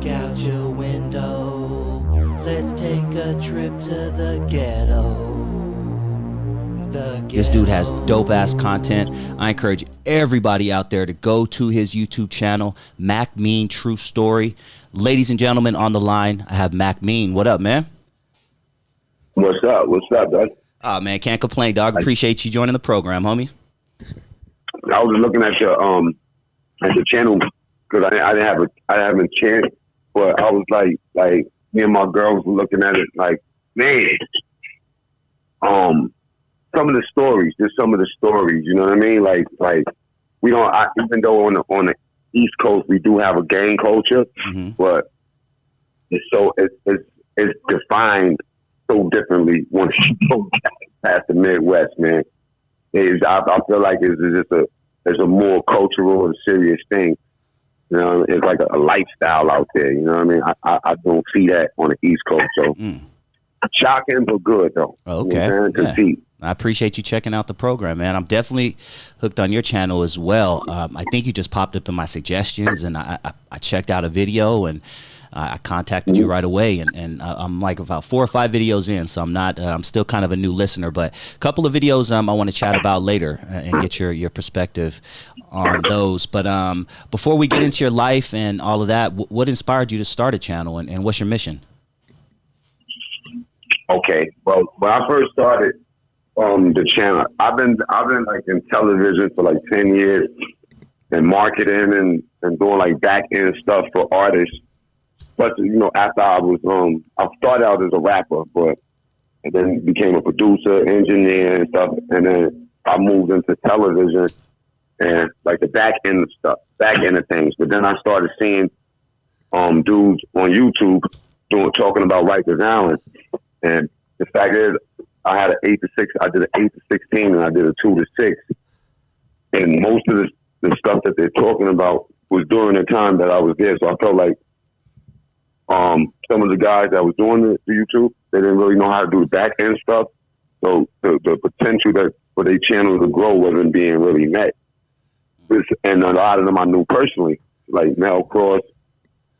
Look out your window. Let's take a trip to the ghetto. This dude has dope ass content. I encourage everybody out there to go to his YouTube channel, Mac Mean True Story. Ladies and gentlemen, on the line, I have Mac Mean. What up, man? What's up? What's up, dog? Oh man, can't complain, dog. Appreciate you joining the program, homie. I was looking at your channel because I didn't have a chance, but I was like me and my girls were looking at it like, man, some of the stories, you know what I mean? Like we don't, even though on the East Coast we do have a gang culture, but it's defined so differently once you go past the Midwest, man. I feel like it's a more cultural and serious thing. You know, it's like a lifestyle out there. You know what I mean? I don't see that on the East Coast, so shocking but good though. Okay, you know, yeah. I appreciate you checking out the program, man. I'm definitely hooked on your channel as well. I think you just popped up in my suggestions, and I checked out a video, and I contacted you right away, and I'm like about 4 or 5 videos in, so I'm still kind of a new listener, but a couple of videos I want to chat about later and get your perspective on those. But before we get into your life and all of that, what inspired you to start a channel, and what's your mission? Okay, well, when I first started the channel, I've been like in television for like 10 years and marketing and doing like back end stuff for artists. But you know, after I started out as a rapper, and then became a producer, engineer, and stuff. And then I moved into television and like the back end of things. But then I started seeing dudes on YouTube talking about Rikers Island. And the fact is, I had an 8 to 6. I did an 8 to 16, and I did a 2 to 6. And most of the stuff that they're talking about was during the time that I was there. So I felt like some of the guys that was doing the YouTube, they didn't really know how to do the back end stuff. So the potential for their channel to grow wasn't being really met. And a lot of them I knew personally, like Mel Cross,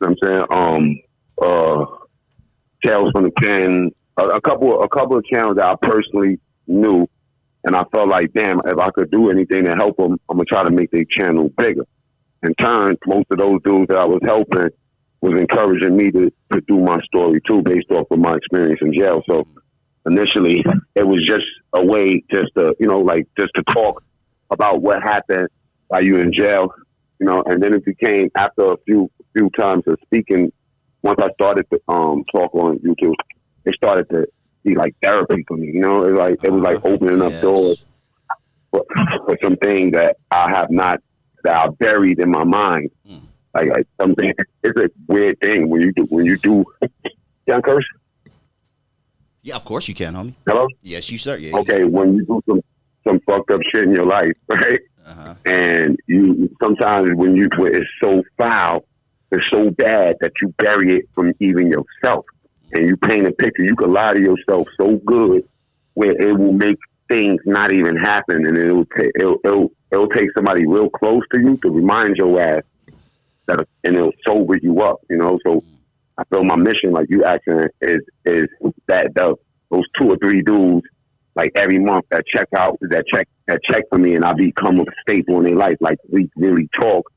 you know what I'm saying? Tales from the Pen, a couple of channels that I personally knew, and I felt like, damn, if I could do anything to help them, I'm gonna try to make their channel bigger. In turn, most of those dudes that I was helping was encouraging me to do my story too, based off of my experience in jail. So initially, it was just a way just to talk about what happened while you in jail, you know. And then it became, after a few times of speaking, once I started to talk on YouTube, it started to be like therapy for me. You know, it was like opening up doors for some things that that I buried in my mind. Like something, it's a weird thing when you do. Can I curse? Yeah, of course you can, homie. Hello? Yes, you sir. Yeah. Okay, when you do some fucked up shit in your life, right? And you sometimes when it's so foul, it's so bad that you bury it from even yourself, and you paint a picture. You can lie to yourself so good where it will make things not even happen, and it'll take somebody real close to you to remind your ass and it'll sober you up, you know. So I feel my mission, like you asking, is that those 2 or 3 dudes, like every month that check for me, and I become a staple in their life. Like we really talk,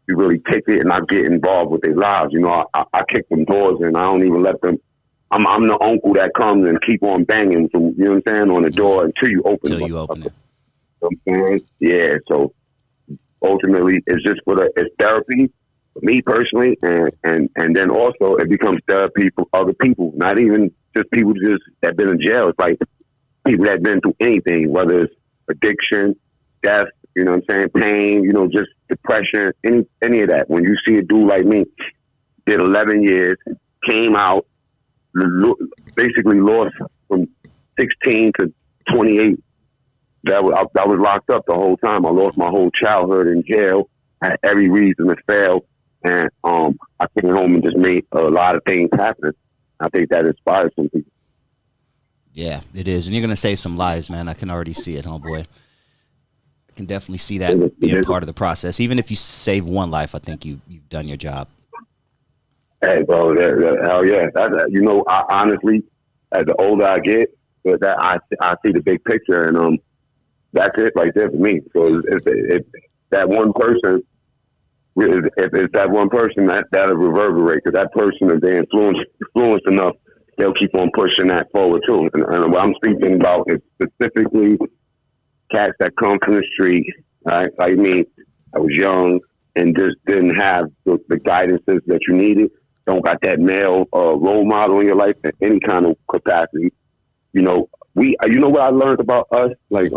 we really kick it, and I get involved with their lives. You know, I kick them doors, and I don't even let them. I'm the uncle that comes and keep on banging, so, you know what I'm saying, on the door until you open it. Until you open it. You know what I'm saying? Yeah. So ultimately, it's just it's therapy. Me personally, and then also it becomes therapy for other people, not even just people that been in jail. It's like people that been through anything, whether it's addiction, death, you know what I'm saying, pain, you know, just depression, any of that. When you see a dude like me, did 11 years, came out, basically lost from 16 to 28. I was locked up the whole time. I lost my whole childhood in jail. I had every reason to fail. And I came home and just made a lot of things happen. I think that inspires some people. Yeah, it is. And you're going to save some lives, man. I can already see it, homeboy. I can definitely see that being part of the process. Even if you save one life, I think you've done your job. Hey, bro, hell yeah. You know, I honestly, as the older I get, that I see the big picture, and that's it right there for me. So if that one person, if it's that one person, that'll reverberate, because that person, if they influenced enough, they'll keep on pushing that forward too. And what I'm speaking about is specifically cats that come from the street, right? Like me, I was young and just didn't have the guidances that you needed. Don't got that male role model in your life in any kind of capacity. You know, you know what I learned about us, like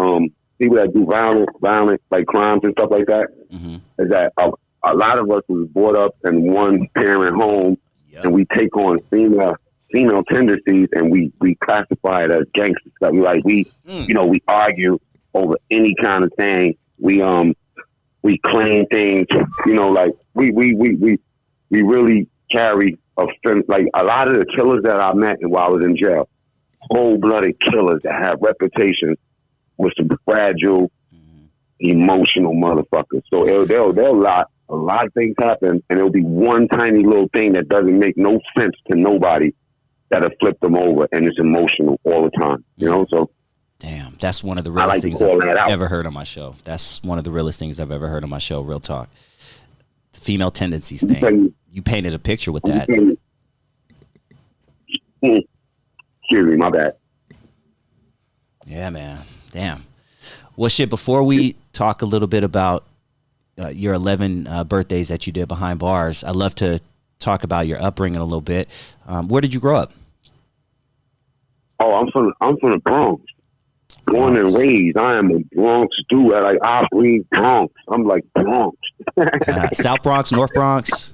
people that do violent like crimes and stuff like that, is that a lot of us was brought up in one parent home, and we take on female tendencies, and we classify it as gangster stuff. You know, we argue over any kind of thing. We claim things. You know, like we really carry like a lot of the killers that I met while I was in jail, cold-blooded killers that have reputations with some fragile, emotional motherfuckers. So a lot of things happen, and it'll be one tiny little thing that doesn't make no sense to nobody that'll flip them over, and it's emotional all the time. You know, so. Damn, that's one of the realest things I've ever heard on my show. That's one of the realest things I've ever heard on my show, real talk. The female tendencies thing. You painted a picture with that. Excuse me, my bad. Yeah, man. Damn. Well, shit, before we talk a little bit about your 11 birthdays that you did behind bars, I'd love to talk about your upbringing a little bit. Where did you grow up? Oh, I'm from the Bronx. Born and raised. I am a Bronx dude. I breathe Bronx. I'm like Bronx. South Bronx, North Bronx?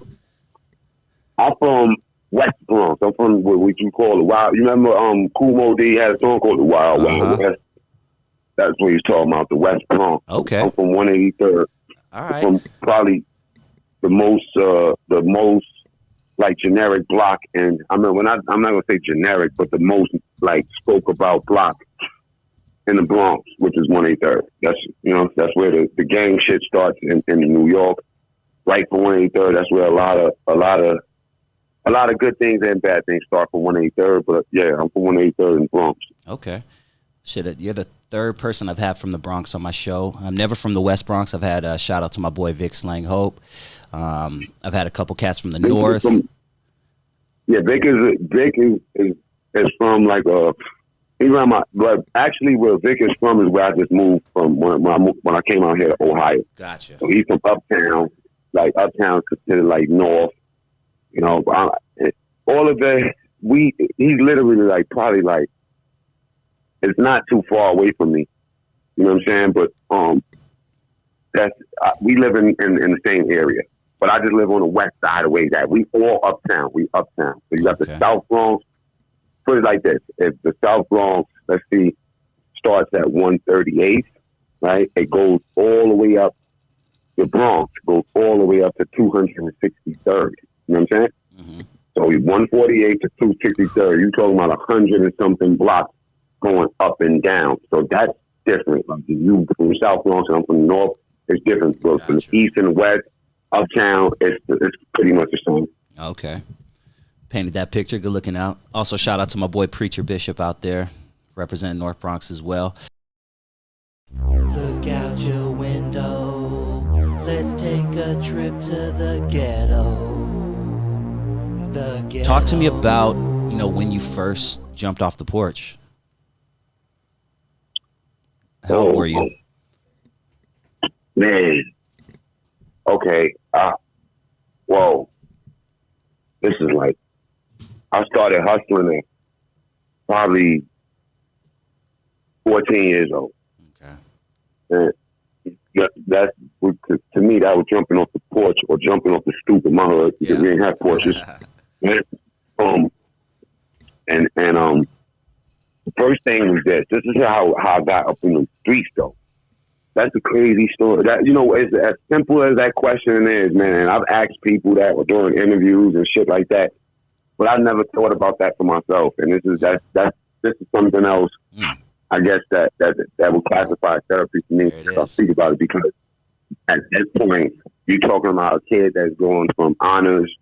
I'm from West Bronx. I'm from what you call the Wild. You remember Kool Moe Dee had a song called The Wild Wild West? That's what he's talking about, the West Bronx. Okay. I'm from 183rd. All right. From probably the most like generic block, and I mean I'm not gonna say generic, but the most like spoke about block in the Bronx, which is 183rd. That's where the gang shit starts in New York. Right for 183rd, that's where a lot of good things and bad things start from 183rd. But yeah, I'm from 183rd in the Bronx. Okay. Shit, you're the third person I've had from the Bronx on my show. I'm never from the West Bronx. I've had a shout out to my boy Vic Slang Hope. I've had a couple cats from the North. Vic is from like he's around but actually where Vic is from is where I just moved from when I came out here to Ohio. Gotcha. So he's from uptown, like uptown considered like north. You know, all of that. He's literally like probably like it's not too far away from me. You know what I'm saying? But we live in the same area. But I just live on the west side of where he's at. We all uptown. We uptown. So you got the South Bronx. Put it like this. If the South Bronx, let's see, starts at 138th, right? It goes all the way up. The Bronx goes all the way up to 263rd. You know what I'm saying? Mm-hmm. So 148 to 263rd, you're talking about 100 and something blocks going up and down. So that's different. Like you from the South Bronx and I'm from the North, it's different. But from the East and the West, uptown, it's pretty much the same. Okay. Painted that picture. Good looking out. Also, shout out to my boy Preacher Bishop out there, representing North Bronx as well. Look out your window. Let's take a trip to the ghetto. Talk to me about, when you first jumped off the porch. How old were you? Man. Okay. Whoa. This is like, I started hustling at probably 14 years old. Okay. And that's to me, that was jumping off the porch or jumping off the stoop in my hood because we didn't have porches. And the first thing was this. This is how I got up in the streets, though. That's a crazy story. That it's as simple as that question is, man. I've asked people that were doing interviews and shit like that, but I never thought about that for myself. And this is something else. I guess that would classify therapy for me. I speak about it because at that point, you're talking about a kid that's going from honors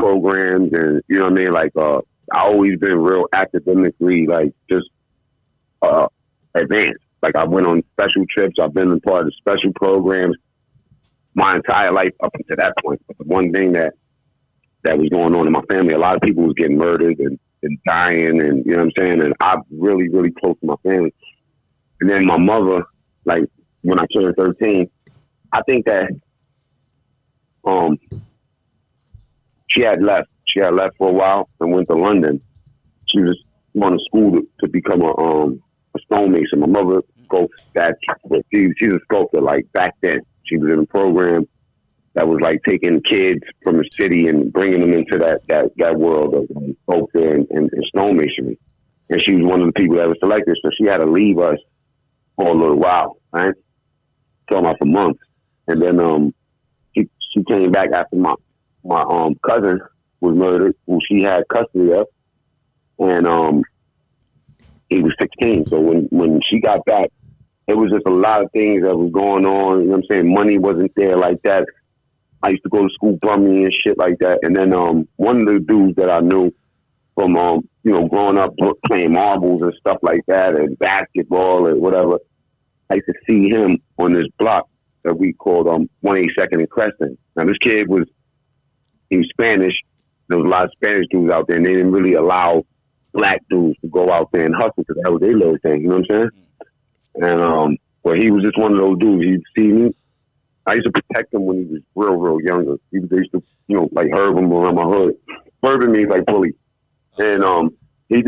programs, and you know what I mean. Like I always been real academically, like just advanced. Like I went on special trips. I've been a part of special programs my entire life up until that point. But the one thing that was going on in my family, a lot of people was getting murdered and dying, and you know what I'm saying. And I'm really, really close to my family. And then my mother, like when I turned 13, I think that she had left. She had left for a while and went to London. She was going to school to become a stonemason. My mother she's a sculptor. Like back then, she was in a program that was like taking kids from the city and bringing them into that world of sculpture and stonemasonry. And she was one of the people that was selected, so she had to leave us for a little while, right? Talking about for months, and then she came back after my cousin was murdered, who she had custody of, and he was 16. So when she got back, it was just a lot of things that was going on. You know what I'm saying? Money wasn't there like that. I used to go to school bummy and shit like that. And then one of the dudes that I knew from growing up playing marbles and stuff like that, and basketball and whatever, I used to see him on this block that we called 182nd and Crescent. Now this kid was Spanish. There was a lot of Spanish dudes out there, and they didn't really allow black dudes to go out there and hustle because that was their little thing. You know what I'm saying? And but he was just one of those dudes. He'd see me. I used to protect him when he was real, real younger. They used to, like herb him around my hood. Herbing me like bully. And he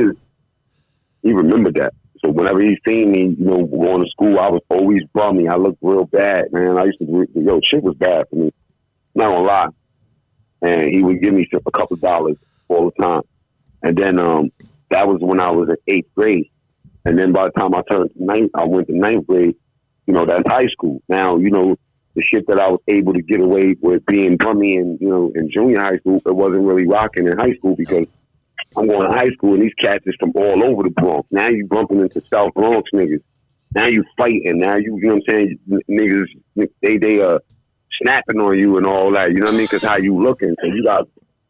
remembered that. So whenever he seen me, going to school, I was always bummy. I looked real bad, man. I used to, shit was bad for me. Not gonna lie. And he would give me a couple dollars all the time. And then that was when I was in 8th grade. And then by the time I turned I went to 9th grade. That's high school. Now, the shit that I was able to get away with being bummy in junior high school, it wasn't really rocking in high school because I'm going to high school and these cats is from all over the Bronx. Now you bumping into South Bronx niggas. Now you fighting. Now you know what I'm saying? Niggas, they snapping on you and all that. You know what I mean? Because how you looking. So you got,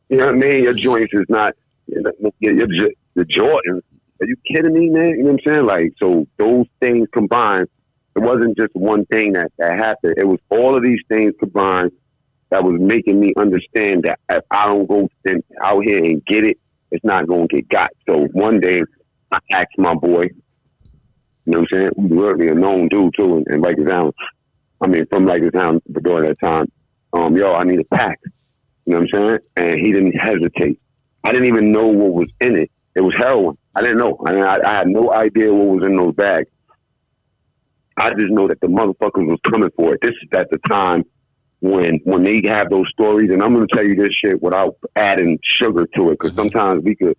you know what I mean? Your joints is not, the Jordans. Are you kidding me, man? You know what I'm saying? Like, so those things combined, it wasn't just one thing that happened. It was all of these things combined that was making me understand that if I don't go out here and get it, it's not going to get got. So one day, I asked my boy, you know what I'm saying? He was really a known dude, too, in Rikers Island. I mean, from Rikers Island, but during that time, I need a pack. You know what I'm saying? And he didn't hesitate. I didn't even know what was in it. It was heroin. I didn't know. I had no idea what was in those bags. I just know that the motherfuckers was coming for it. This is at the time when they have those stories, and I'm going to tell you this shit without adding sugar to it, because sometimes we could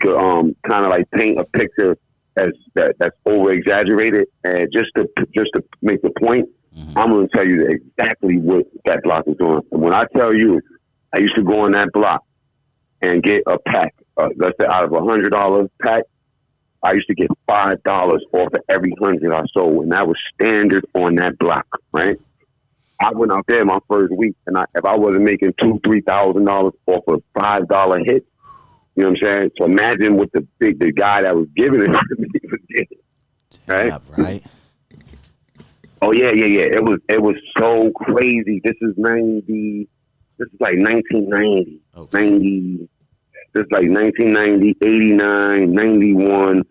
kind of like paint a picture that's over exaggerated, and just to make the point, I'm going to tell you exactly what that block was doing. And when I tell you, I used to go on that block and get a pack. Let's say out of $100 pack, I used to get $5 off of every 100 I sold, and that was standard on that block, right? I went out there my first week, and if I wasn't making $2,000-$3,000 off a $5 hit, you know what I'm saying? So imagine what the guy that was giving it to me was getting, right? Yeah, right. Oh yeah. It was so crazy. This is like 1990, Okay. 90. This is like 1990, 89, 91,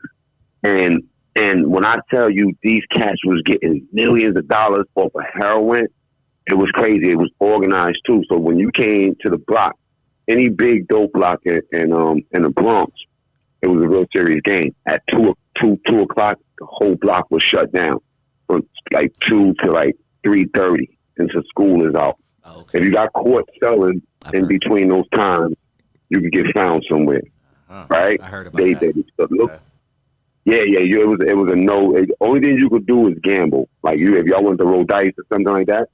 and when I tell you these cats was getting millions of dollars off of heroin, it was crazy. It was organized too. So when you came to the block, any big dope block in the Bronx, it was a real serious game. At 2 o'clock, the whole block was shut down from like 2 to like 3:30 until school is out. Oh, okay. If you got caught selling in between those times, you could get found somewhere, right? I heard about that. Look, yeah. It was a no. The only thing you could do was gamble. Like if y'all went to roll dice or something like that.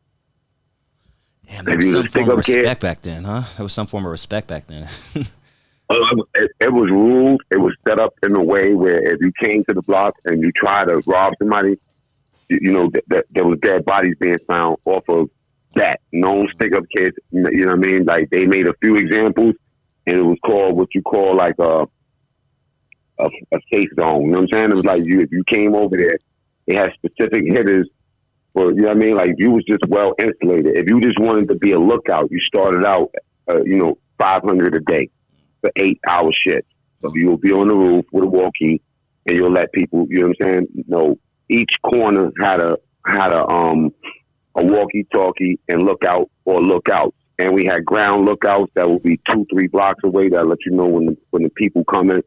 Damn, there was some form of respect back then, huh? There was some form of respect back then. It was ruled. It was set up in a way where if you came to the block and you tried to rob somebody, there was dead bodies being found off of that. Known stick-up kids, you know what I mean? Like, they made a few examples, and it was called what you call, like, a safe zone. You know what I'm saying? It was like, if you came over there, they had specific hitters for, you know what I mean? Like, you was just well insulated. If you just wanted to be a lookout, you started out, 500 a day for 8-hour shifts. So you'll be on the roof with a walkie, and you'll let people, you know what I'm saying? No, each corner had a walkie-talkie and lookout or lookouts. And we had ground lookouts that would be 2-3 blocks away that let you know when the people coming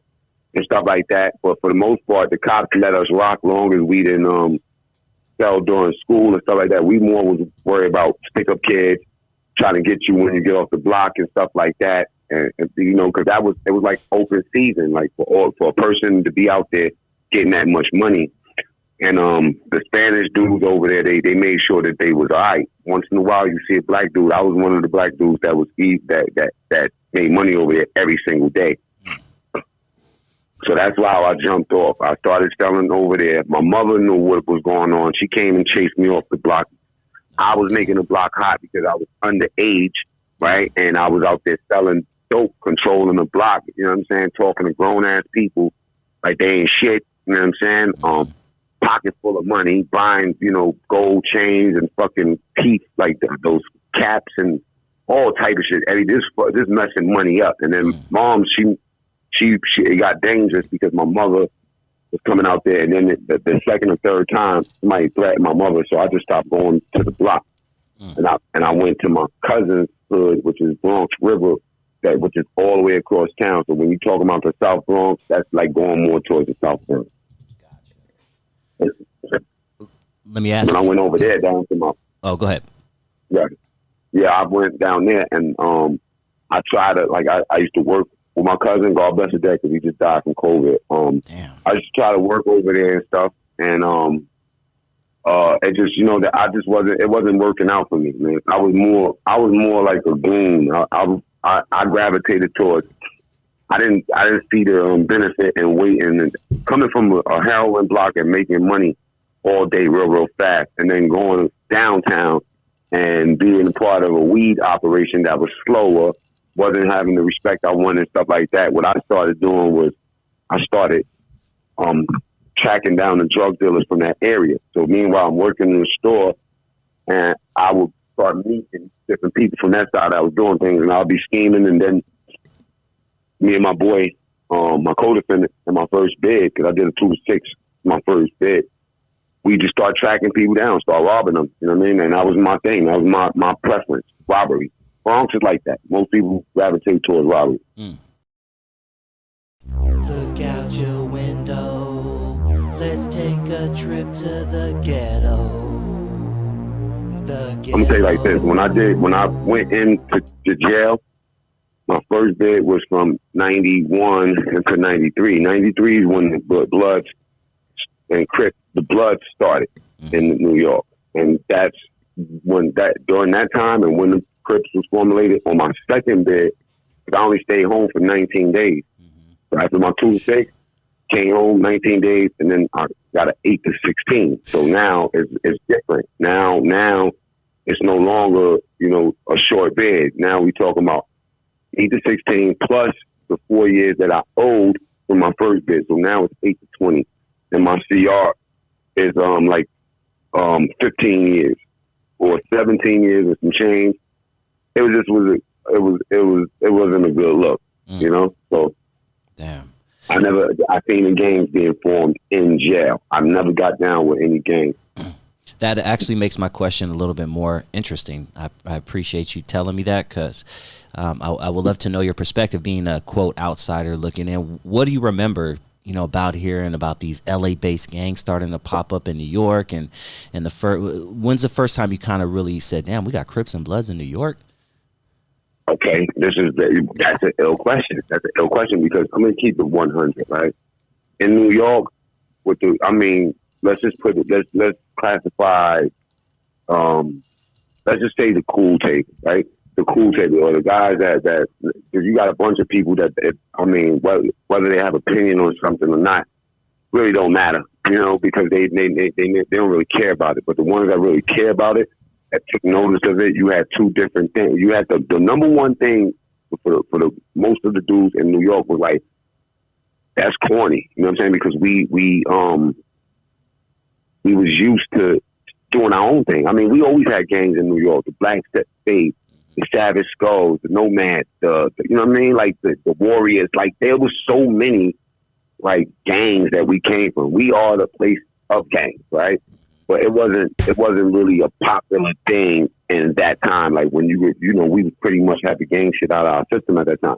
and stuff like that. But for the most part, the cops let us rock long as we didn't sell during school and stuff like that. We more was worried about stick-up kids trying to get you when you get off the block and stuff like that. And because it was like open season, like for a person to be out there getting that much money. And the Spanish dudes over there, they made sure that they was all right. Once in a while, you see a black dude. I was one of the black dudes that was that made money over there every single day. So that's why I jumped off. I started selling over there. My mother knew what was going on. She came and chased me off the block. I was making the block hot because I was underage, right? And I was out there selling dope, controlling the block, you know what I'm saying? Talking to grown-ass people like they ain't shit, you know what I'm saying? Pocket full of money, buying, gold chains and fucking teeth, like those caps and all type of shit. Eddie, this messing money up. And then mom, it got dangerous because my mother was coming out there, and then the second or third time somebody threatened my mother, so I just stopped going to the block. And I went to my cousin's hood, which is Bronx River, which is all the way across town. So when you talk about the South Bronx, that's like going more towards the South Bronx. Let me ask when I went over there down to my... Oh, go ahead. Yeah, I went down there, and I tried to, like, I used to work with my cousin, God bless his dead, because he just died from COVID. I used to try to work over there and stuff, and it just, it wasn't working out for me, man. I was more like a goon. I gravitated towards. I didn't see the benefit in waiting and coming from a heroin block and making money all day real fast, and then going downtown and being part of a weed operation that was slower, wasn't having the respect I wanted and stuff like that. What I started doing was I started tracking down the drug dealers from that area. So meanwhile, I'm working in the store, and I would start meeting different people from that side. I was doing things, and I'll be scheming, and then me and my boy, my co-defendant in my first bid, because I did a 2 to 6 my first bid, we just start tracking people down, start robbing them, you know what I mean? And that was my thing. That was my preference, robbery. Bronx is like that. Most people gravitate towards robbery. Look out your window. Let's take a trip to the ghetto. I'm gonna tell you like this. When I went into the jail, my first bid was from 91 into 93. 93 is when the Bloods and Crips, the Bloods started in New York. And that's when during that time and when the Crips was formulated, on my second bid, I only stayed home for 19 days. So after my 2 to 6, came home 19 days, and then I got an 8 to 16. So now it's different. Now it's no longer, a short bid. Now we talking about 8 to 16 plus the 4 years that I owed from my first bid. So now it's 8 to 20. And my CR is 15 years or 17 years and some change. It wasn't a good look, So damn. I seen the gangs being formed in jail. I never got down with any gangs. That actually makes my question a little bit more interesting. I appreciate you telling me that, because I would love to know your perspective, being a quote outsider looking in. What do you remember, about hearing about these LA-based gangs starting to pop up in New York, and when's the first time you kind of really said, "Damn, we got Crips and Bloods in New York"? Okay, that's an ill question. That's an ill question because I'm gonna keep it 100, right? In New York, let's just put it. Let's classify. Let's just say the cool table, right? The cool table, or the guys that because you got a bunch of people that whether they have opinion on something or not, really don't matter, because they don't really care about it. But the ones that really care about it, took notice of it. You had two different things. You had the number one thing for the most of the dudes in New York was like, that's corny. You know what I'm saying? Because we was used to doing our own thing. I mean, we always had gangs in New York: the Black Spade, the Savage Skulls, the Nomads, the you know what I mean, like the Warriors. Like there was so many like gangs that we came from. We are the place of gangs, right? But it wasn't really a popular thing in that time. Like when you were, you know, we pretty much had the gang shit out of our system at that time.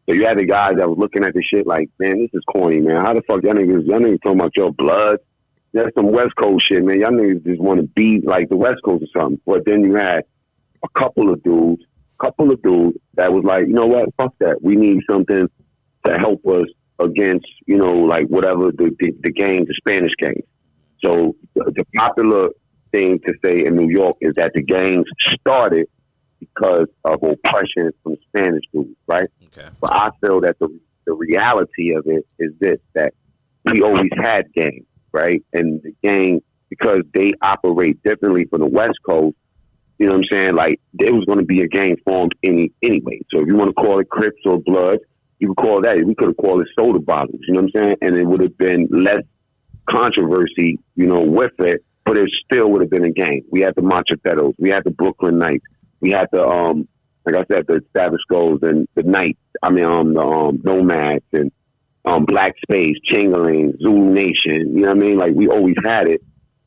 So you had the guys that was looking at the shit like, man, this is corny, man. How the fuck y'all niggas talking about your blood? That's some West Coast shit, man. Y'all niggas just want to be like the West Coast or something. But then you had a couple of dudes that was like, you know what, fuck that. We need something to help us against, you know, like whatever the gangs, the Spanish gangs. So the popular thing to say in New York is that the gangs started because of oppression from Spanish dudes, right? Okay. But I feel that the reality of it is this, that we always had gangs, right? And the gang, because they operate differently from the West Coast, you know what I'm saying? Like, there was going to be a gang formed anyway. So if you want to call it Crips or Bloods, you could call that. We could have called it soda bottles, you know what I'm saying? And it would have been less controversy, you know, with it, but it still would have been a gang. We had the Macheteros, we had the Brooklyn Knights, we had the, like I said, the Savage Skulls and the Knights, the Nomads and Black Spades, Chamberlain, Zulu Nation, you know what I mean? Like, we always had it.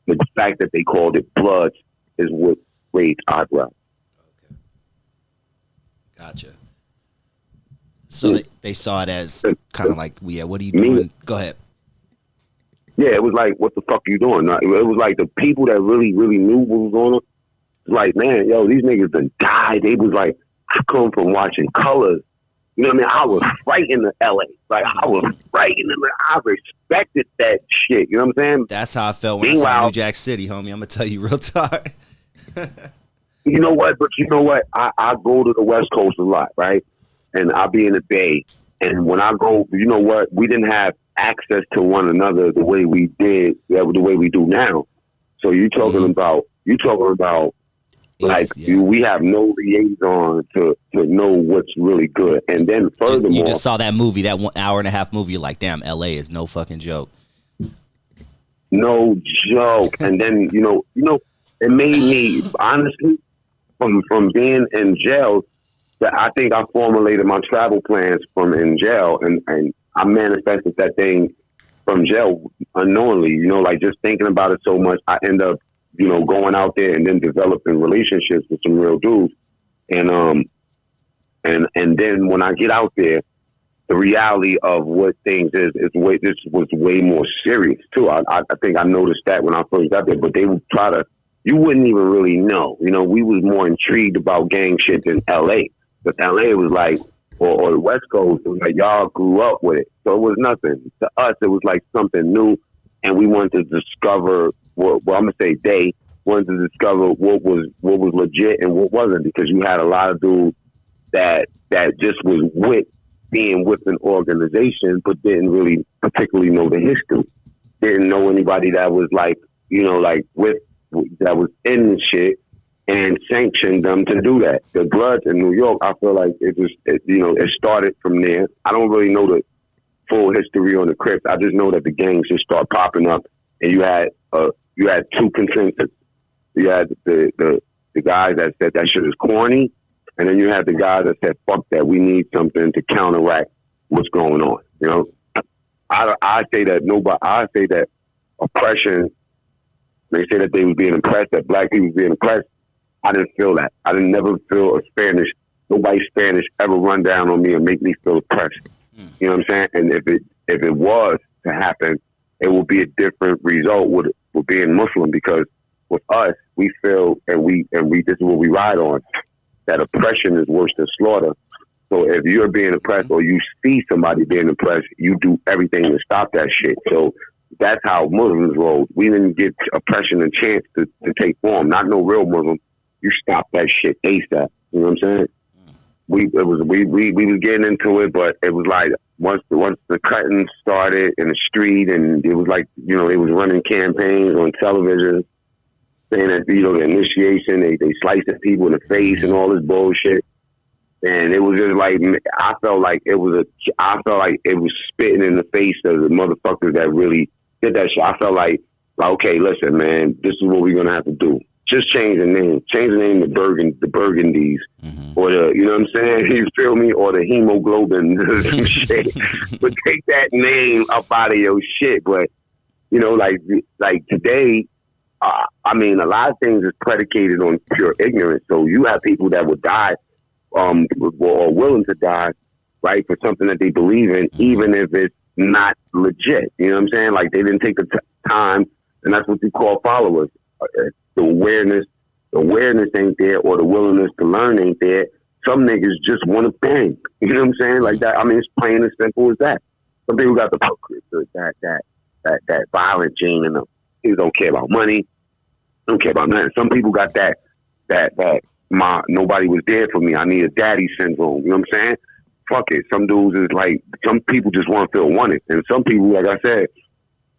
The fact that they called it Bloods is what raised eyebrow. Okay. Gotcha. So they saw it as kind of like, yeah, what are you doing? Go ahead. Yeah, it was like, what the fuck are you doing? It was like the people that really, really knew what was going on. Like, man, yo, these niggas done died. They was like, I come from watching Colors. You know what I mean? I was frightened of LA. Like, I was frightened of it. I respected that shit. You know what I'm saying? That's how I felt when I saw New Jack City, homie. I'm going to tell you real talk. You know what? But you know what? I go to the West Coast a lot, right? And I'll be in the Bay. And when I go, you know what? We didn't have access to one another the way we did, the way we do now. So you're talking about like, we have no liaison to know what's really good. And then furthermore, you just saw that movie, that 1 hour and a half movie. You're like, damn, LA is no fucking joke. No joke. And then, you know, it made me, honestly, from being in jail, that I think I formulated my travel plans from in jail, and I manifested that thing from jail unknowingly, you know, like just thinking about it so much, I end up, you know, going out there and then developing relationships with some real dudes. And then when I get out there, the reality of what things this was way more serious too. I think I noticed that when I first got there, but they would you wouldn't even really know, you know, we was more intrigued about gang shit than LA. But LA was like, or the West Coast, it was like y'all grew up with it. So it was nothing. To us, it was like something new. And we wanted to discover I'm going to say they wanted to discover what was legit and what wasn't, because you had a lot of dudes that just was being with an organization, but didn't really particularly know the history. Didn't know anybody that was like, you know, like that was in the shit and sanctioned them to do that. The Bloods in New York, I feel like it started from there. I don't really know the full history on the Crips. I just know that the gangs just start popping up, and you had two consensus. You had the guys that said that shit is corny, and then you had the guys that said, fuck that, we need something to counteract what's going on. You know, I say that oppression, they say that they was being oppressed, that black people was being oppressed. I didn't feel that. I didn't never feel nobody Spanish ever run down on me and make me feel oppressed. You know what I'm saying? And if it was to happen, it will be a different result with being Muslim, because with us, we feel, and we this is what we ride on, that oppression is worse than slaughter. So if you're being oppressed or you see somebody being oppressed, you do everything to stop that shit. So that's how Muslims roll. We didn't give oppression a chance to take form. Not no real Muslim. You stop that shit ASAP. You know what I'm saying? We was getting into it, but it was like once the cutting started in the street, and it was like, you know, they was running campaigns on television. saying that, you know, the initiation, they slicing people in the face and all this bullshit. And it was just like, I felt like it was spitting in the face of the motherfuckers that really did that shit. I felt like, okay, listen, man, this is what we're gonna have to do. Just change the name to Burgundies, or the, you know what I'm saying? You feel me? Or the hemoglobin shit. But take that name up out of your shit. But you know, like today, I mean, a lot of things is predicated on pure ignorance. So you have people that would die, or willing to die, right, for something that they believe in, even if it's not legit. You know what I'm saying? Like they didn't take the time, and that's what you call followers. The awareness ain't there, or the willingness to learn ain't there. Some niggas just want to bang. You know what I'm saying? Like that. I mean, it's plain as simple as that. Some people got that violent gene in them. They don't care about money. Don't care about nothing. Some people got that nobody was there for me. I need a daddy syndrome. You know what I'm saying? Fuck it. Some dudes is like, some people just want to feel wanted, and some people, like I said,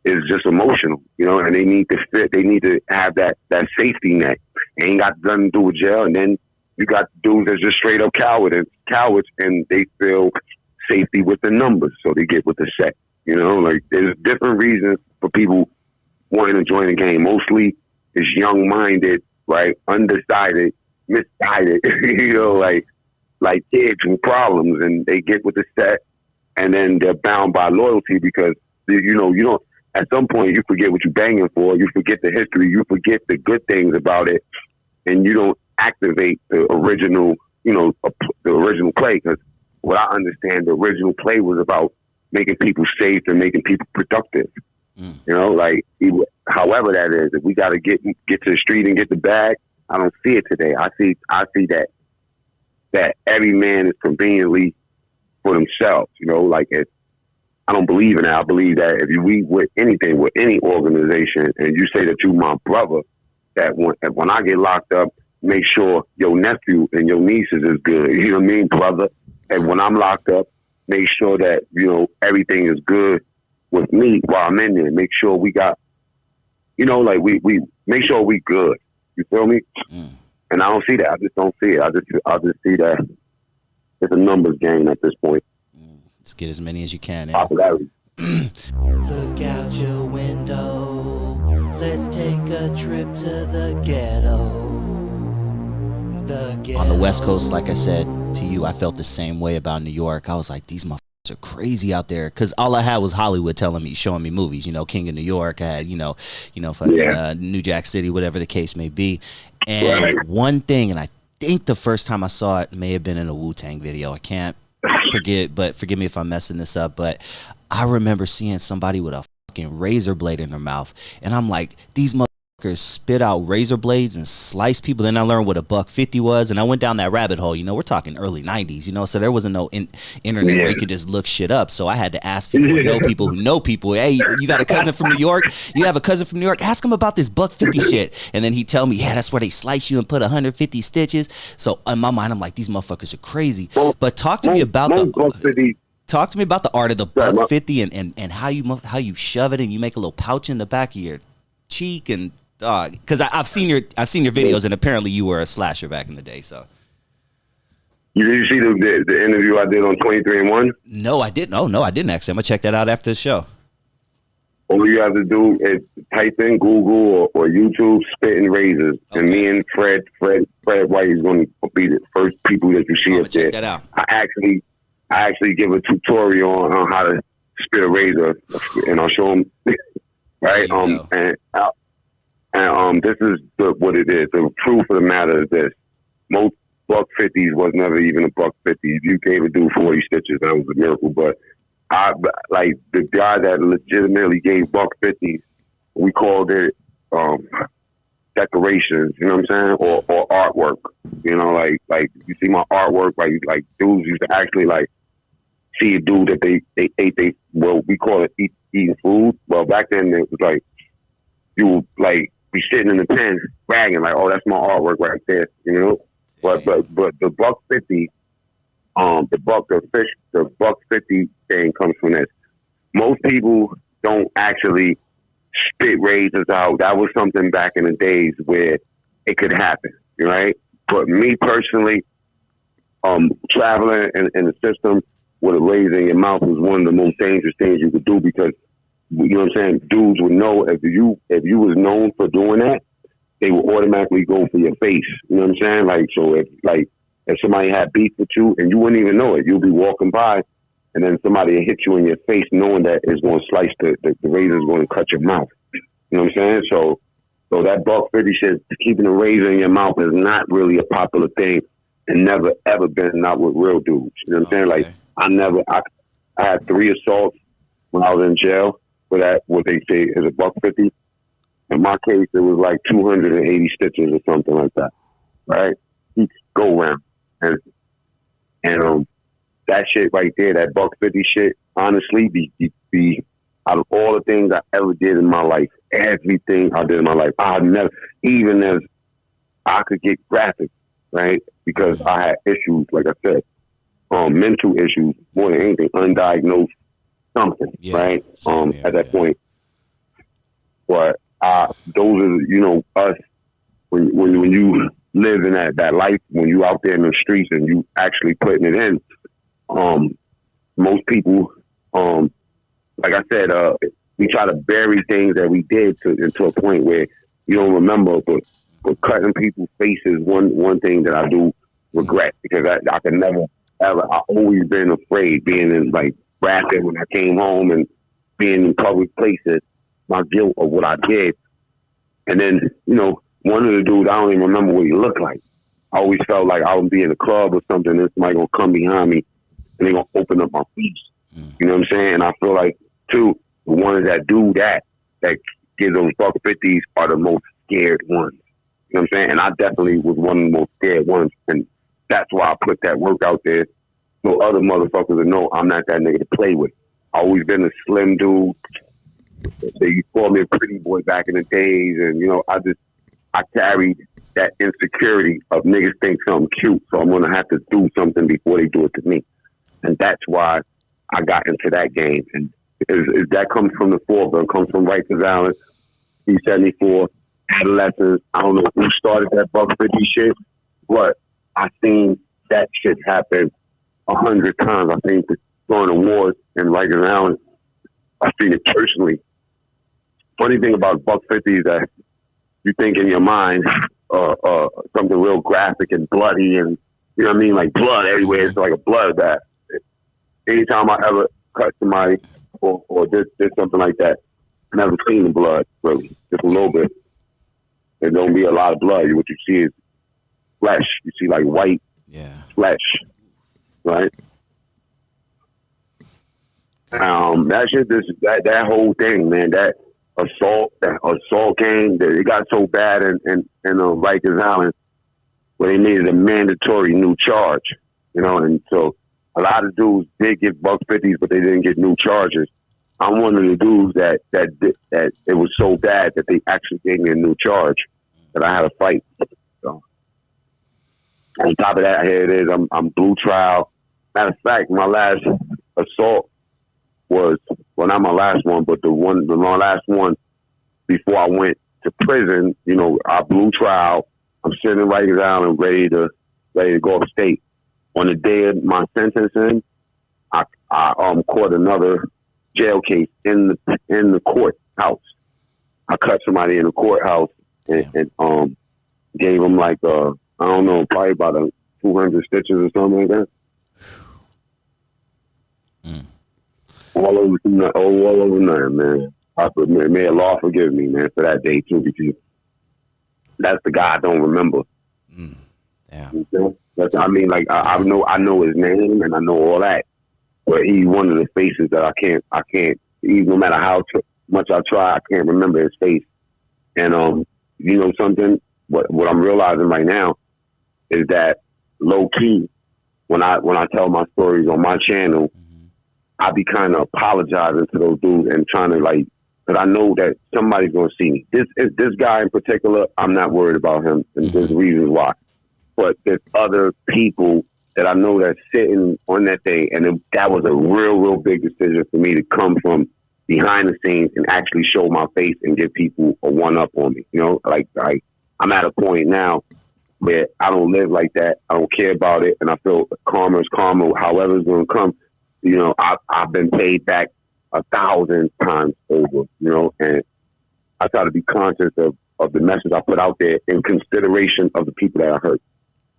is just emotional, you know, and they need to fit. They need to have that safety net. Ain't got nothing to do with jail. And then you got dudes that's just straight up cowards, and they feel safety with the numbers, so they get with the set. You know, like there's different reasons for people wanting to join the game. Mostly it's young-minded, right, undecided, misguided. You know, like kids with problems, and they get with the set, and then they're bound by loyalty because you know you don't. At some point, you forget what you're banging for. You forget the history. You forget the good things about it, and you don't activate the original, you know, the original play. Because what I understand, the original play was about making people safe and making people productive. You know, like however that is. If we got to get to the street and get the bag, I don't see it today. I see that every man is conveniently for themselves. You know, like it's. I don't believe in that. I believe that if we with anything, with any organization, and you say that you my brother, that when I get locked up, make sure your nephew and your nieces is good. You know what I mean, brother? And when I'm locked up, make sure that, you know, everything is good with me while I'm in there. Make sure we got, you know, like we make sure we good. You feel me? And I don't see that. I just don't see it. I just see that it's a numbers game at this point. Let's get as many as you can. Popularity. Look out your window. Let's take a trip to the ghetto. On the West Coast, like I said to you, I felt the same way about New York. I was like, these motherfuckers are crazy out there, because all I had was Hollywood showing me movies. You know, King of New York. I had, you know, fucking New Jack City, whatever the case may be. And one thing, and I think the first time I saw it may have been in a Wu-Tang video. I can't forgive me if I'm messing this up, but I remember seeing somebody with a fucking razor blade in their mouth, and I'm like, these motherfuckers spit out razor blades and slice people. Then I learned what a $1.50 was, and I went down that rabbit hole. You know, we're talking early 90s, you know, so there wasn't no internet where you could just look shit up. So I had to ask people who know people, hey, you got a cousin from New York? You have a cousin from New York? Ask him about this $1.50 shit. And then he'd tell me, yeah, that's where they slice you and put 150 stitches. So in my mind, I'm like, these motherfuckers are crazy. But talk to me about the art of the $1.50 and how you shove it and you make a little pouch in the back of your cheek, and because I've seen your videos, and apparently you were a slasher back in the day. So Did you see the interview I did on 23-and-1? No, I didn't. Oh no, I didn't actually. I'm gonna check that out after the show. All you have to do is type in Google or YouTube "spitting razors," and me and Fred White is going to be the first people that you see up there. Check that out. I actually give a tutorial on how to spit a razor, and I'll show them. Right. This is what it is. The truth of the matter is this: most $1.50s was never even a $1.50. If you came to do 40 stitches, that was a miracle. But I like the guy that legitimately gave $1.50s. We called it decorations. You know what I'm saying? Or artwork. You know, like you see my artwork. Like dudes used to actually like see a dude that they ate. We call it eating food. Well, back then it was like you would like be sitting in the pen bragging like, "Oh, that's my artwork right there," you know. But the $1.50, the $1.50 thing comes from this. Most people don't actually spit razors out. That was something back in the days where it could happen, right? But me personally, traveling in the system with a razor in your mouth was one of the most dangerous things you could do, because you know what I'm saying, dudes would know if you was known for doing that, they would automatically go for your face. You know what I'm saying? Like, so if somebody had beef with you and you wouldn't even know it, you'll be walking by and then somebody will hit you in your face knowing that it's going to slice the razor is going to cut your mouth. You know what I'm saying? So that $150 shit, keeping a razor in your mouth is not really a popular thing, and never ever been, not with real dudes. You know what I'm saying? Like, I had 3 assaults when I was in jail for that, what they say is a $150. In my case, it was like 280 stitches or something like that, right? Each go round. And that shit right there, that $150 shit, honestly, be out of all the things I ever did in my life, everything I did in my life, I never, even as I could get graphic, right? Because I had issues, like I said, mental issues more than anything, undiagnosed something, right? At that point. But those are, you know, us, when you live in that life, when you out there in the streets and you actually putting it in, most people, like I said, we try to bury things that we did into a point where you don't remember, but cutting people's faces, one thing that I do regret, because I can never, ever, I've always been afraid being in, like, rapping when I came home and being in public places, my guilt of what I did. And then, you know, one of the dudes, I don't even remember what he looked like. I always felt like I would be in a club or something and somebody gonna come behind me and they gonna open up my face. You know what I'm saying? And I feel like, too, the ones that do that give those $150s are the most scared ones. You know what I'm saying? And I definitely was one of the most scared ones. And that's why I put that work out there so other motherfuckers would know I'm not that nigga to play with. I always been a slim dude. They used to call me a pretty boy back in the days. And, you know, I carried that insecurity of niggas think something cute, so I'm going to have to do something before they do it to me. And that's why I got into that game. And that comes from the foreground, comes from Rikers Island, C-74, adolescence. I don't know who started that $150 shit, but I seen that shit happen 100 times. I seen it going to wars in Rikers Island. I seen it personally. Funny thing about $150 is that you think in your mind something real graphic and bloody, and you know what I mean, like blood everywhere. It's like a bloodbath. Anytime I ever cut somebody or did something like that, I never seen the blood really, just a little bit. There don't be a lot of blood. What you see is flesh. You see like white flesh, right? That shit, that whole thing, man. That assault game, that it got so bad in Rikers Island where they needed a mandatory new charge, you know, and so a lot of dudes did get $150s, but they didn't get new charges. I'm one of the dudes that it was so bad that they actually gave me a new charge that I had to fight. So on top of that, here it is. I'm blue trial. Matter of fact, my last assault was, well, not my last one, but my last one before I went to prison. You know, I blue trial. I'm sitting in Rikers Island, ready to go upstate. On the day of my sentencing, I caught another jail case in the courthouse. I cut somebody in the courthouse and gave them like I don't know, probably about 200 stitches or something like that. All over nothing, man. May Allah forgive me, man, for that day too, because that's the guy I don't remember. Yeah. I mean, like I know his name and I know all that, but he's one of the faces that I can't. Even no matter how much I try, I can't remember his face. And you know something? What I'm realizing right now is that low key, when I tell my stories on my channel, I be kind of apologizing to those dudes and trying to like, because I know that somebody's gonna see me. This guy in particular, I'm not worried about him, and there's reasons why. But there's other people that I know that's sitting on that thing, and that was a real big decision for me to come from behind the scenes and actually show my face and give people a one up on me. You know, like I'm at a point now where I don't live like that. I don't care about it, and I feel karma is karma. However it's going to come, you know, I've been paid back 1,000 times over. You know, and I try to be conscious of the message I put out there in consideration of the people that I hurt.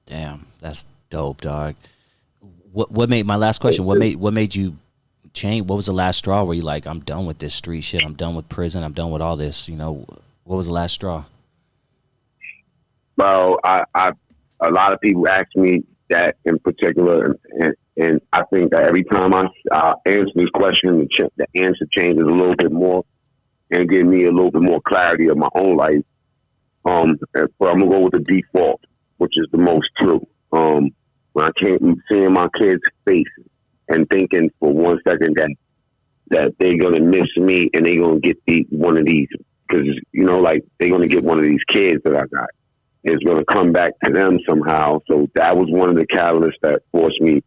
Damn, that's dope, dog. What made, my last question, what made you change? What was the last straw where you like, I'm done with this street shit, I'm done with prison, I'm done with all this, you know? What was the last straw? Well, a lot of people ask me that in particular, and I think that every time I answer this question, the answer changes a little bit more and give me a little bit more clarity of my own life. But I'm gonna go with the default, which is the most true. When I came seeing my kids' faces and thinking for 1 second that they're gonna miss me and they're gonna get one of these, because you know, like they're gonna get one of these kids that I got. It's gonna come back to them somehow. So that was one of the catalysts that forced me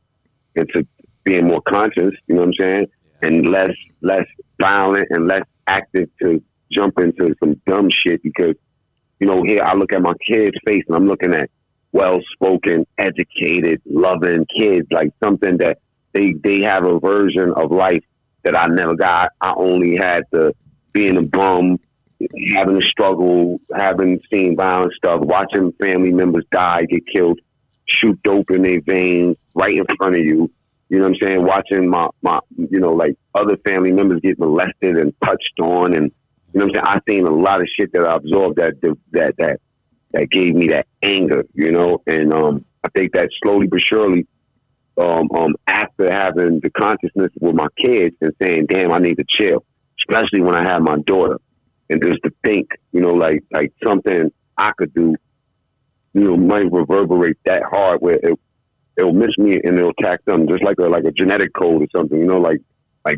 into being more conscious. You know what I'm saying? And less violent and less active to jump into some dumb shit, because you know, here I look at my kids' face and I'm looking at well-spoken, educated, loving kids, like something that they have a version of life that I never got. I only had to being a bum, having to struggle, having seen violent stuff, watching family members die, get killed, shoot dope in their veins right in front of you. You know what I'm saying? Watching my you know, like other family members get molested and touched on, and you know what I'm saying? I've seen a lot of shit that I absorbed that gave me that anger, you know? And I think that slowly but surely, after having the consciousness with my kids and saying, damn, I need to chill, especially when I have my daughter, and just to think, you know, like something I could do, you know, might reverberate that hard where it'll miss me and it'll attack them, just like a genetic code or something, you know, like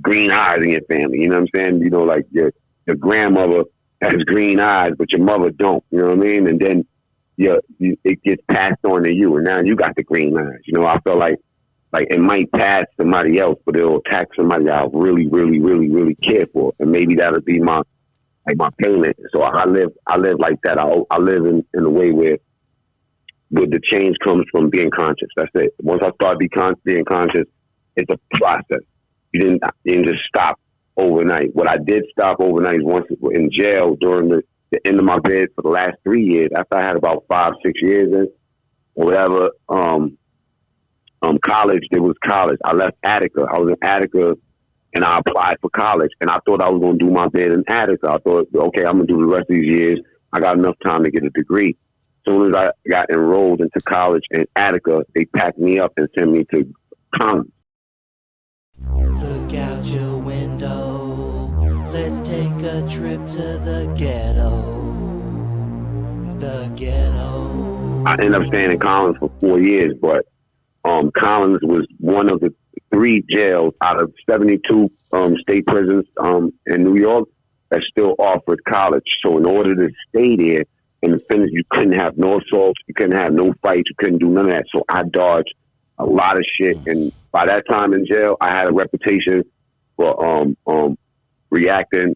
green eyes in your family, you know what I'm saying? You know, like your grandmother has green eyes, but your mother don't, you know what I mean? And then it gets passed on to you, and now you got the green eyes. You know, I feel like it might pass somebody else, but it'll attack somebody that I really, really, really, really care for, and maybe that'll be my payment. So I live like that. I live in a way where the change comes from being conscious. That's it. Once I start being conscious, it's a process. You didn't just stop overnight. What I did stop overnight is once in jail during the end of my bid for the last 3 years, after I had about 5-6 years in or whatever, college, there was college. I left Attica. I was in Attica and I applied for college, and I thought I was going to do my bid in Attica. I thought, okay, I'm going to do the rest of these years. I got enough time to get a degree. As soon as I got enrolled into college in Attica, they packed me up and sent me to Collins. Look out your window. Let's take a trip to the ghetto. The ghetto. I ended up staying in Collins for 4 years, but Collins was one of the 3 jails out of 72 state prisons in New York that still offered college. So in order to stay there and finish, you couldn't have no assaults, you couldn't have no fights, you couldn't do none of that. So I dodged a lot of shit, and by that time in jail, I had a reputation for reacting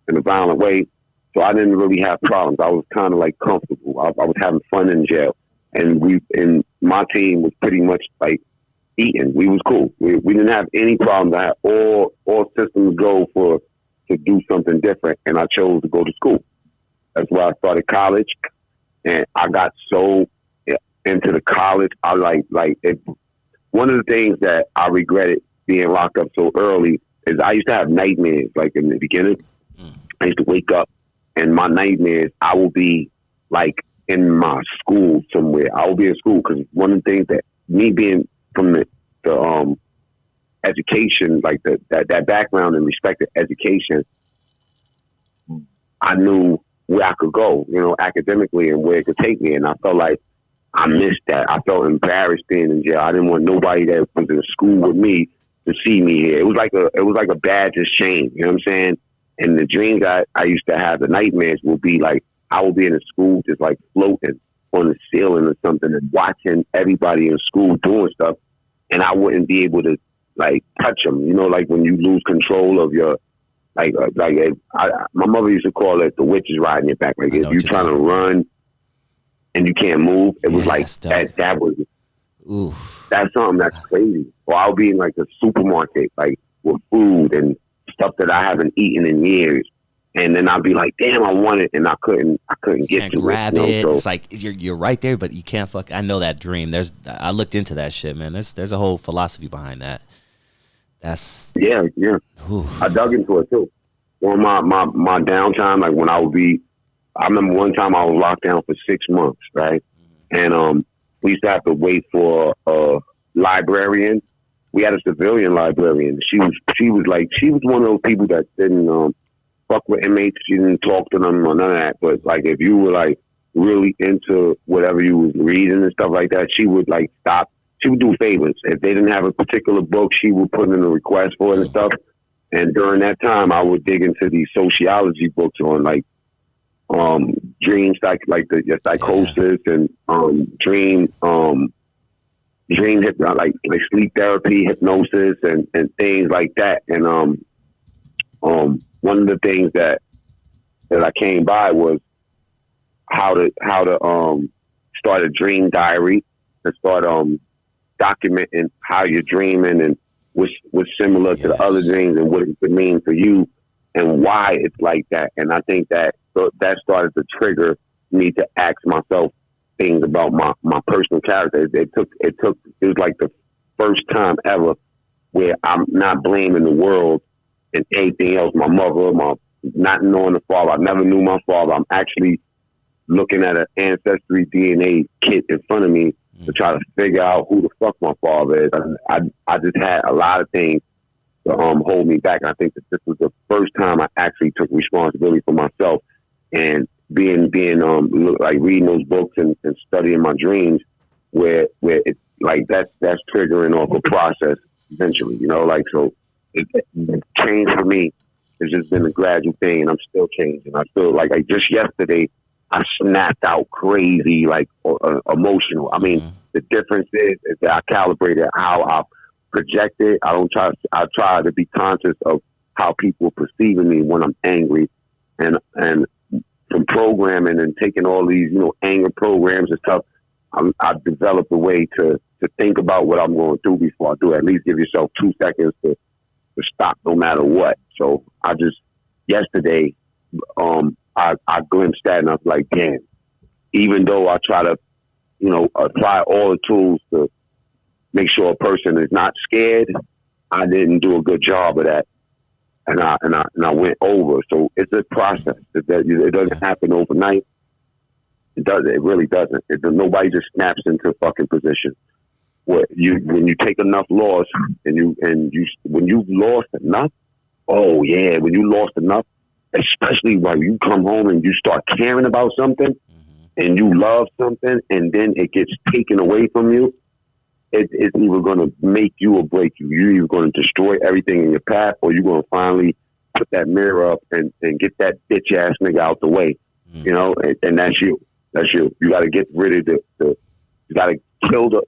in a violent way. So I didn't really have problems. I was kind of like comfortable. I was having fun in jail, and my team was pretty much like eating. We was cool. We didn't have any problems. I had all systems go to do something different, and I chose to go to school. That's why I started college, and I got so into the college. I one of the things that I regretted being locked up so early is I used to have nightmares. Like in the beginning, I used to wake up, and my nightmares, I will be like in my school somewhere. I will be in school, because one of the things that me being from the education, like that background and respect to education, I knew where I could go, you know, academically, and where it could take me. And I felt like I missed that. I felt embarrassed being in jail. I didn't want nobody that was in school with me to see me here. It was like a badge of shame. You know what I'm saying? And the dreams I used to have, the nightmares, will be like I will be in a school just like floating on the ceiling or something and watching everybody in school doing stuff, and I wouldn't be able to like touch them. You know, like when you lose control of your My mother used to call it the witches riding your back. Like if you're trying to run and you can't move, it was like that was. Ooh. That's something that's crazy. Or I'll be in like a supermarket, like with food and stuff that I haven't eaten in years, and then I'll be like, "Damn, I want it," and I couldn't get to grab it. it. So, it's like you're right there, but you can't I know that dream. I looked into that shit, man. There's a whole philosophy behind that. That's yeah. Ooh. I dug into it too. On my downtime, like when I remember one time I was locked down for 6 months, right? And we used to have to wait for a librarian. We had a civilian librarian. She was one of those people that didn't fuck with inmates. She didn't talk to them or none of that. But like if you were like really into whatever you was reading and stuff like that, she would like stop. She would do favors. If they didn't have a particular book, she would put in a request for it and stuff. And during that time, I would dig into these sociology books on like dream your psychosis and dream like sleep therapy, hypnosis, and things like that. And one of the things that I came by was how to start a dream diary and start documenting how you're dreaming and what's similar to the other dreams and what it could mean for you and why it's like that. And I think that started to trigger me to ask myself things about my personal character. It was like the first time ever where I'm not blaming the world and anything else. My mother, not knowing the father. I never knew my father. I'm actually looking at an ancestry DNA kit in front of me to try to figure out who the fuck my father is. I just had a lot of things to hold me back. And I think that this was the first time I actually took responsibility for myself and being like reading those books and studying my dreams where it's like that's triggering off a process eventually, so it change for me has just been a gradual thing and I'm still changing. I feel like just yesterday I snapped out crazy, like emotional. I mean, the difference is that I calibrated how I project it. I try to be conscious of how people are perceiving me when I'm angry, and from programming and taking all these, anger programs and stuff, I've developed a way to think about what I'm going to do before I do it. At least give yourself 2 seconds to stop no matter what. So yesterday, I glimpsed that and I was like, damn, even though I try to, apply all the tools to make sure a person is not scared, I didn't do a good job of that. And I went over. So it's a process. It doesn't happen overnight. It doesn't. It really doesn't. Nobody just snaps into a fucking position. When you take enough loss and when you've lost enough, when you lost enough, especially when you come home and you start caring about something and you love something and then it gets taken away from you, it's either going to make you or break you. You're either going to destroy everything in your path or you're going to finally put that mirror up and get that bitch ass nigga out the way, and that's you. That's you. You got to get rid of you got to kill the,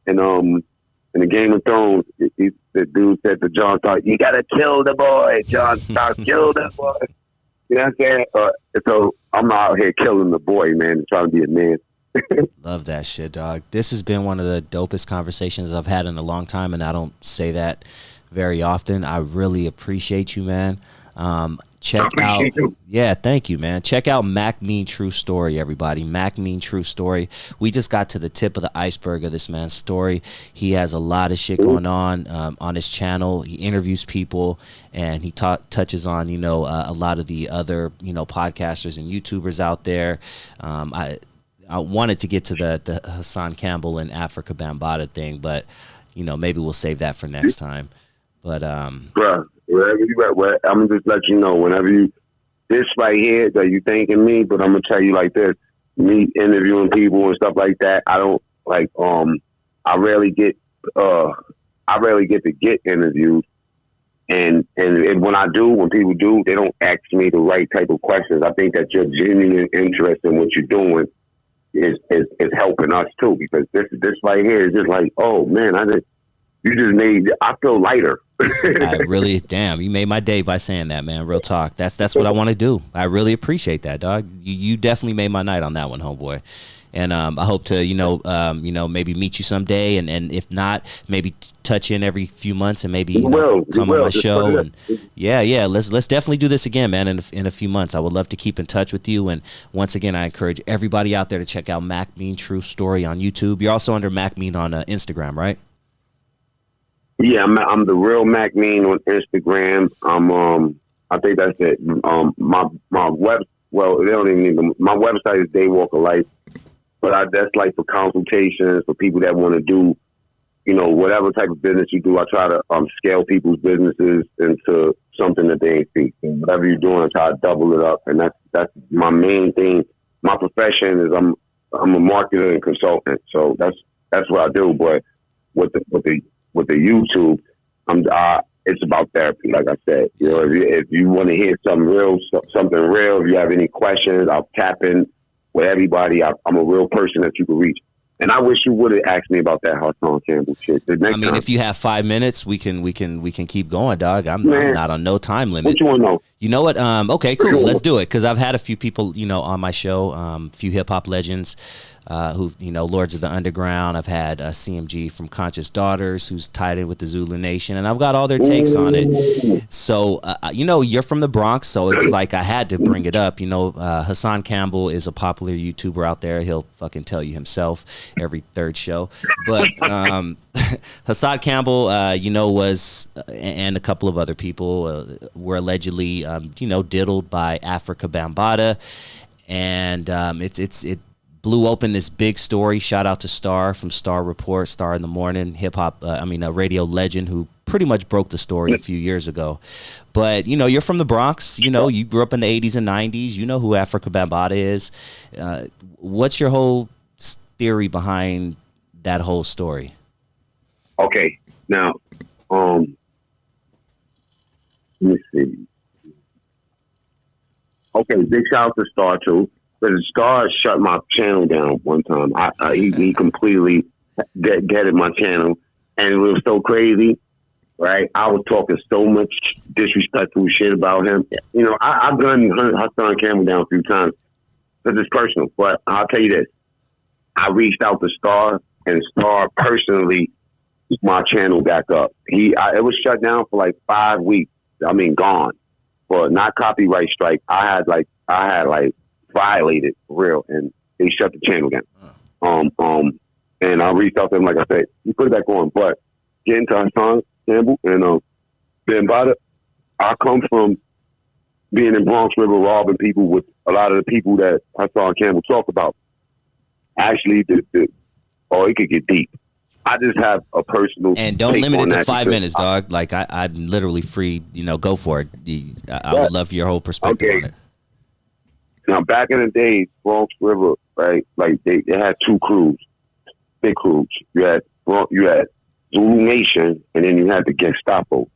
in the Game of Thrones, the dude said to Jon Stark, you got to kill the boy. Jon Stark, kill the boy. You know what I'm saying? So I'm out here killing the boy, man, trying to be a man. Love that shit, dog. This has been one of the dopest conversations I've had in a long time, and I don't say that very often. I really appreciate you, man. Check out, thank you, man. Check out Mac Mean True Story, everybody. Mac Mean True Story. We just got to the tip of the iceberg of this man's story. He has a lot of shit going on his channel. He interviews people, and he touches on, a lot of the other, podcasters and YouTubers out there. I wanted to get to the Hassan Campbell and Africa Bambaataa thing, but maybe we'll save that for next time. But bruh, wherever you at, I'm gonna just let you know whenever this right here that you thanking me, but I'm gonna tell you like this: me interviewing people and stuff like that. I don't like. I rarely get to get interviews, and when I do, when people do, they don't ask me the right type of questions. I think that your genuine interest in what you're doing is helping us too, because this right here is just like, oh man, I feel lighter. I really, damn, you made my day by saying that, man. Real talk. That's what I want to do. I really appreciate that, dog. You definitely made my night on that one, homeboy. And I hope to, maybe meet you someday, and if not, maybe touch in every few months, and maybe come on my show. And yeah, let's definitely do this again, man. In a few months, I would love to keep in touch with you. And once again, I encourage everybody out there to check out Mac Mean True Story on YouTube. You're also under Mac Mean on Instagram, right? Yeah, I'm the real Mac Mean on Instagram. I think that's it. My web. Well, they don't even need my website is Daywalker Life. But that's like for consultations, for people that want to do, whatever type of business you do. I try to scale people's businesses into something that they ain't see. Whatever you're doing, I try to double it up. And that's my main thing. My profession is I'm a marketer and consultant. So that's what I do. But with the YouTube, it's about therapy. Like I said, if you want to hear something real, if you have any questions, I'll tap in with everybody. I'm a real person that you can reach. And I wish you would have asked me about that Hassan Campbell shit. If you have 5 minutes, we can keep going, dog. I'm not on no time limit. What you want to know? You know what? Okay, cool. Let's do it. Because I've had a few people, on my show, a few hip hop legends, who, Lords of the Underground. I've had CMG from Conscious Daughters, who's tied in with the Zulu Nation, and I've got all their takes on it. So, you're from the Bronx, so it was like I had to bring it up. Hassan Campbell is a popular YouTuber out there. He'll fucking tell you himself every third show. But Hassan Campbell, was, and a couple of other people were allegedly, diddled by Africa Bambaataa, and it blew open this big story. Shout out to Star from Star Report, Star in the Morning, a radio legend who pretty much broke the story a few years ago. But, you're from the Bronx, you grew up in the 80s and 90s, you know who Africa Bambaataa is. What's your whole theory behind that whole story? Okay, now, let me see. Okay, big shout out to Star too. But Star shut my channel down one time. He completely deaded my channel, and it was so crazy, right? I was talking so much disrespectful shit about him. I gunned Hassan Campbell down a few times because it's personal. But I'll tell you this: I reached out to Star, and Star personally took my channel back up. It was shut down for like 5 weeks. Gone for not copyright strike. I had violated for real, and they shut the channel down. And I reached out to him, like I said, he put it back on. But getting to Hassan Campbell and Bambaataa, I come from being in Bronx River robbing people with a lot of the people that Hassan Campbell talked about. Actually, it could get deep. I just have a personal and don't limit it to 5 minutes, dog. Like I'm literally free. Go for it. I would love your whole perspective on it. Now, back in the day, Bronx River, right? Like they had two crews, big crews. You had Zulu Nation, and then you had the Gestapo.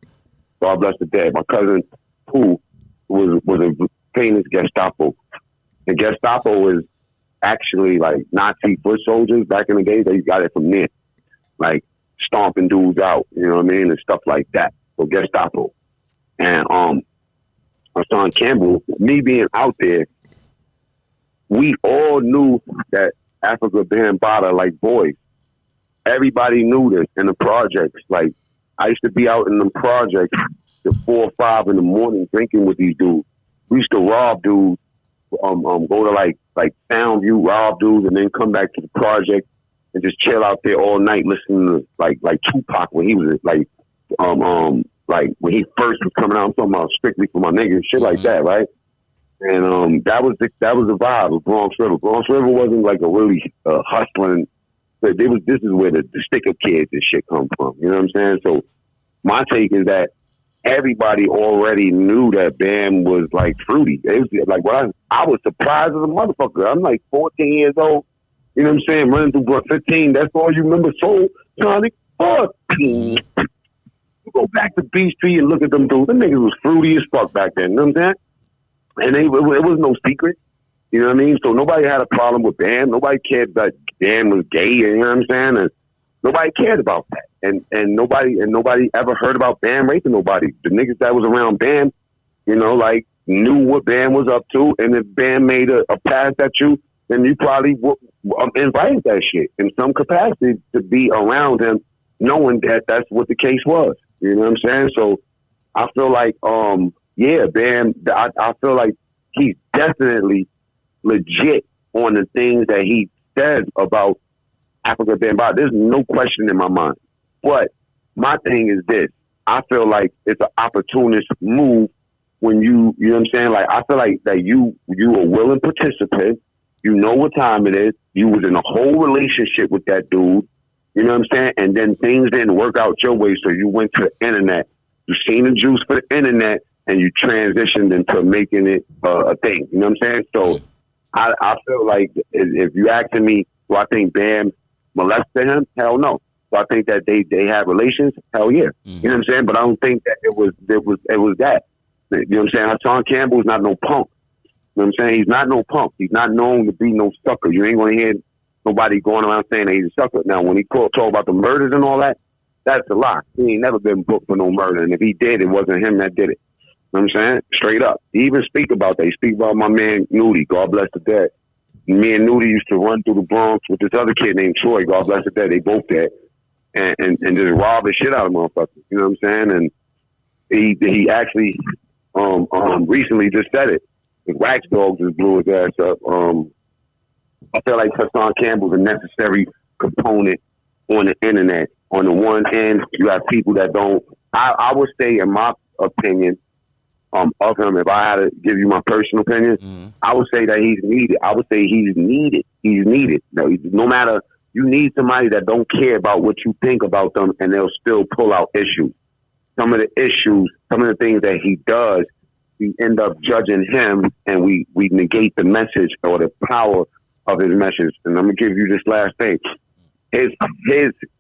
God bless the dead. My cousin Pooh was a famous Gestapo. The Gestapo is actually like Nazi foot soldiers back in the day. They got it from there, like stomping dudes out, and stuff like that. So Gestapo. And Hassan Campbell, me being out there, we all knew that Africa Bambaataa, like boys. Everybody knew this in the projects. Like, I used to be out in the projects till 4 or 5 in the morning drinking with these dudes. We used to rob dudes, go to like Soundview, rob dudes, and then come back to the project and just chill out there all night listening to like Tupac when he was like when he first was coming out. I'm talking about Strictly for My Niggas, shit like that, right? And that was the vibe of Bronx River. Bronx River wasn't like a really hustling. But this is where the stick-up kids and shit come from. You know what I'm saying? So my take is that everybody already knew that Bam was like fruity. It was like I was surprised as a motherfucker. I'm like 14 years old. You know what I'm saying? Running through 15. That's all you remember. Soul Sonic. Fuck. You go back to B Street and look at them dudes. Them niggas was fruity as fuck back then. You know what I'm saying? And it was no secret. You know what I mean? So nobody had a problem with Bam. Nobody cared that Bam was gay. You know what I'm saying? And nobody cared about that. and nobody ever heard about Bam raping nobody. The niggas that was around Bam, like knew what Bam was up to, and if Bam made a pass at you, then you probably invited that shit in some capacity to be around him, knowing that that's what the case was. You know what I'm saying? So I feel like, Bam, I feel like he's definitely legit on the things that he says about Africa Bambaataa. There's no question in my mind. But my thing is this. I feel like it's an opportunist move when you know what I'm saying? Like, I feel like that you a willing participant. You know what time it is. You was in a whole relationship with that dude. You know what I'm saying? And then things didn't work out your way, so you went to the internet. You seen the juice for the internet, and you transitioned into making it a thing. You know what I'm saying? So I feel like if you asking me, do I think Bam molested him? Hell no. So I think that they have relations? Hell yeah. You know what I'm saying? But I don't think that it was that. You know what I'm saying? Hassan Campbell is not no punk. You know what I'm saying? He's not no punk. He's not known to be no sucker. You ain't going to hear nobody going around saying that he's a sucker. Now, when he talk about the murders and all that, that's a lie. He ain't never been booked for no murder. And if he did, it wasn't him that did it. You know what I'm saying? Straight up. He even speak about that. He speak about my man Nudie, God bless the dead. Me and Nudie used to run through the Bronx with this other kid named Troy, God bless the dead. They both dead. And just rob the shit out of motherfuckers. You know what I'm saying? And he actually recently just said it. The Wax Dogs just blew his ass up. I feel like Hassan Campbell's a necessary component on the internet. On the one end, you have people that don't. I would say, in my opinion, of him, if I had to give you my personal opinion, I would say that he's needed. I would say he's needed. He's needed. No matter, you need somebody that don't care about what you think about them, and they'll still pull out issues. Some of the issues, some of the things that he does, we end up judging him, and we negate the message or the power of his message. And I'm gonna give you this last thing.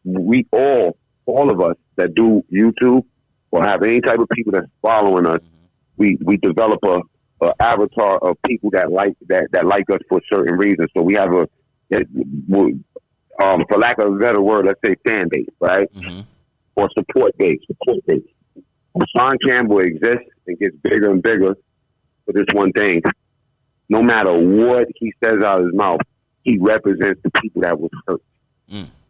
We all of us that do YouTube or have any type of people that's following us, we develop a avatar of people that like us for certain reasons. So we have for lack of a better word, let's say fan base, right? Or support base. Hassan Campbell exists and gets bigger and bigger for this one thing. No matter what he says out of his mouth, he represents the people that was hurt.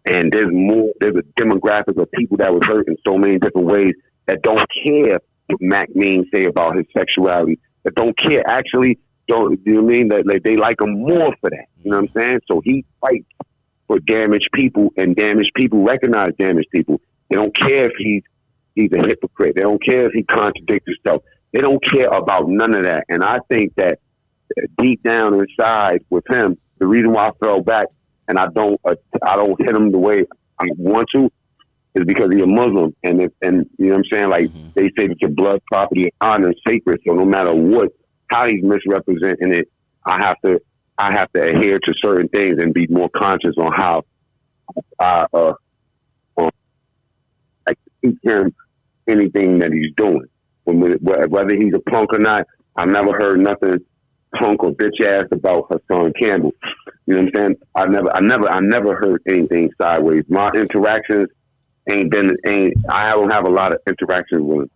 And there's a demographic of people that was hurt in so many different ways that don't care what Mac Mean say about his sexuality, that don't care, actually don't, you know what I mean, that like, they like him more for that. You know what I'm saying? So he fights for damaged people, and damaged people recognize damaged people. They don't care if he's a hypocrite. They don't care if he contradicts himself. They don't care about none of that. And I think that deep down inside with him, the reason why I fell back and I don't hit him the way I want to is because he's a Muslim. And you know what I'm saying? Like they say that your blood, property, and honor is sacred. So no matter how he's misrepresenting it, I have to adhere to certain things and be more conscious on how I teach him anything that he's doing. Whether he's a punk or not, I've never heard nothing punk or bitch ass about Hassan Campbell. You know what I'm saying? I never heard anything sideways. My interactions I don't have a lot of interactions with him.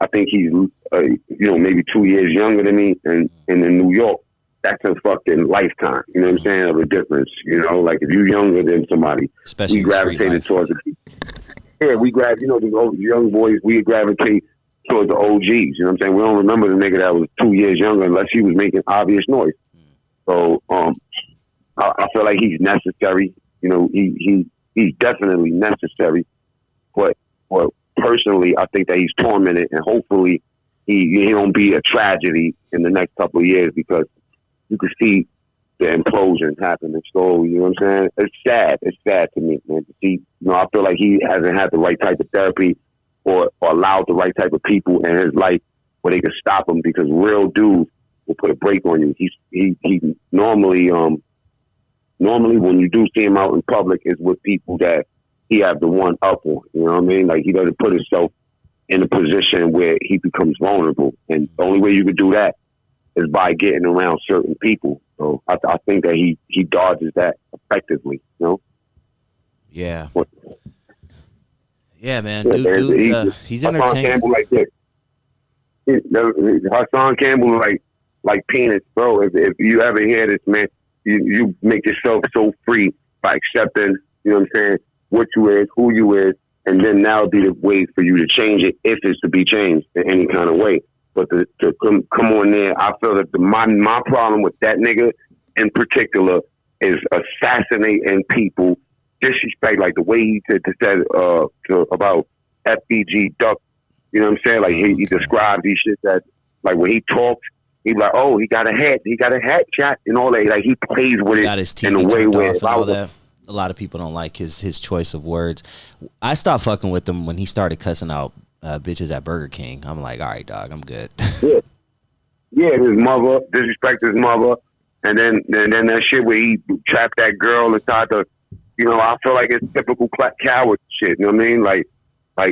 I think he's maybe 2 years younger than me, and in New York, that's a fucking lifetime. You know what I'm saying? Of a difference. You know, like if you're younger than somebody, especially we gravitated towards the the young boys, we gravitate towards the OGs. You know what I'm saying? We don't remember the nigga that was 2 years younger unless he was making obvious noise. So I feel like he's necessary. You know, he's definitely necessary. But personally, I think that he's tormented, and hopefully he don't be a tragedy in the next couple of years, because you can see the implosion happening slowly. You know what I'm saying? It's sad. It's sad to me, man, to see. I feel like he hasn't had the right type of therapy or allowed the right type of people in his life where they could stop him, because real dudes will put a break on you. He normally when you do see him out in public is with people that he have the one up on. You know what I mean? Like, he doesn't put himself in a position where he becomes vulnerable. And the only way you could do that is by getting around certain people. So I think that he dodges that effectively, you know? Yeah. Yeah, man. Yeah, He's Hassan entertaining. Campbell like this. Hassan Campbell like penis, bro. If you ever hear this, man, you make yourself so free by accepting, you know what I'm saying, what you is, who you is, and then now be the way for you to change it if it's to be changed in any kind of way. But to come on there, I feel that my problem with that nigga in particular is assassinating people, disrespect, like the way he said about FBG Duck. You know what I'm saying? Like he describes these shit that, like when he talks, he's like, oh, he got a hat shot and all that. Like he plays with it Got his in a TV way turned where off and all that. A lot of people don't like his choice of words. I stopped fucking with him when he started cussing out bitches at Burger King. I'm like, all right, dog, I'm good. Yeah, his mother, disrespect his mother, and then that shit where he trapped that girl inside the, you know, I feel like it's typical coward shit. You know what I mean? Like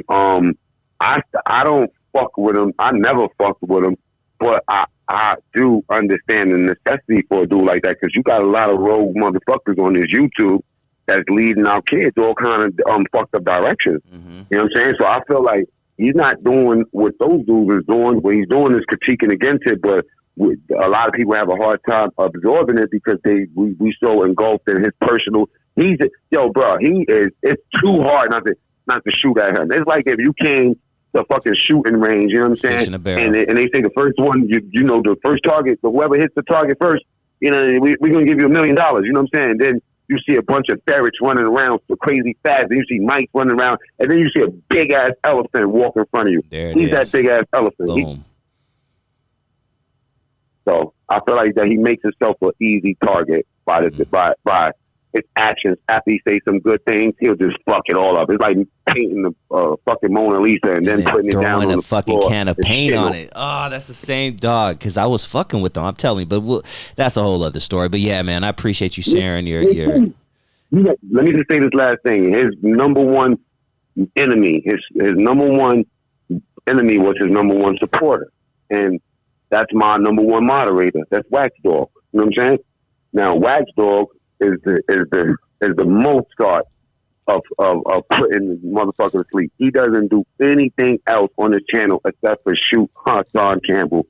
I don't fuck with him. I never fucked with him, but I do understand the necessity for a dude like that, because you got a lot of rogue motherfuckers on this YouTube that's leading our kids all kind of fucked up directions. Mm-hmm. You know what I'm saying? So I feel like he's not doing what those dudes is doing. What he's doing is critiquing against it, but a lot of people have a hard time absorbing it because we so engulfed in his personal. It's too hard not to shoot at him. It's like if you came to a fucking shooting range, you know what I'm saying? And they say the first one, you know, the first target, but whoever hits the target first, you know, we're going to give you $1 million. You know what I'm saying? And then you see a bunch of ferrets running around so crazy fast, and you see mice running around, and then you see a big ass elephant walk in front of you. He's that big ass elephant. Boom. So I feel like that he makes himself an easy target by his actions. After he says some good things, he'll just fuck it all up. It's like painting the fucking Mona Lisa and then putting it down on the fucking floor. can of paint on it. Oh, that's the same dog. Because I was fucking with them. I'm telling you, but that's a whole other story. But yeah, man, I appreciate you sharing your. Let me just say this last thing. His number one enemy, his number one enemy was his number one supporter, and that's my number one moderator. That's Wax Dog. You know what I'm saying? Now, Wax Dog is the Mozart of putting the motherfucker to sleep. He doesn't do anything else on his channel except for shoot Hassan Campbell,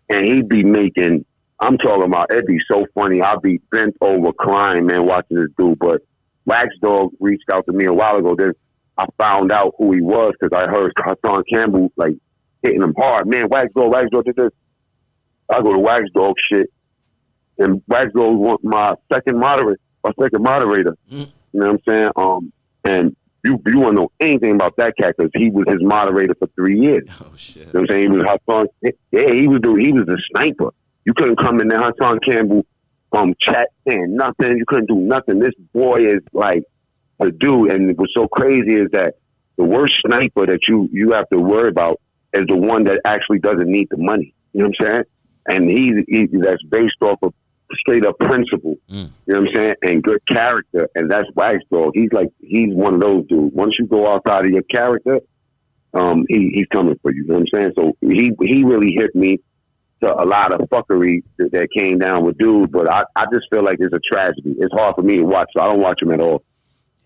and he'd be making. I'm talking about, it'd be so funny. I'd be bent over crying, man, watching this dude. But Wax Dog reached out to me a while ago. Then I found out who he was because I heard Hassan Campbell like hitting him hard. Man, Wax Dog did this. I go to Wax Dog shit, and Wax Dog was my second moderator. You know what I'm saying? And you want to know anything about that cat because he was his moderator for 3 years. Oh shit! You know what I'm saying? He was Hassan. Yeah, he was the sniper. You couldn't come in there, Hassan Campbell, chat saying nothing. You couldn't do nothing. This boy is like a dude, and what's so crazy is that the worst sniper that you have to worry about is the one that actually doesn't need the money. You know what I'm saying? And he that's based off of straight up principle. You know what I'm saying? And good character, and that's Wax Dog. He's one of those dudes. Once you go outside of your character, he's coming for you. You know what I'm saying? So he really hit me to a lot of fuckery that came down with dude, but I just feel like it's a tragedy. It's hard for me to watch, so I don't watch him at all.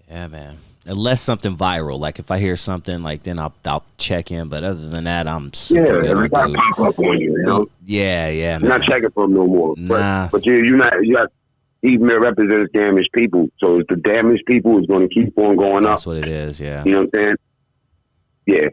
Yeah, man. Unless something viral, like if I hear something, like then I'll check in. But other than that, I'm super good. Pop up on you, you know? Yeah, man. You're not checking for him no more. Nah. But you got he represents damaged people, so the damaged people is going to keep on going up. That's what it is. Yeah. You know what I'm saying? Yeah.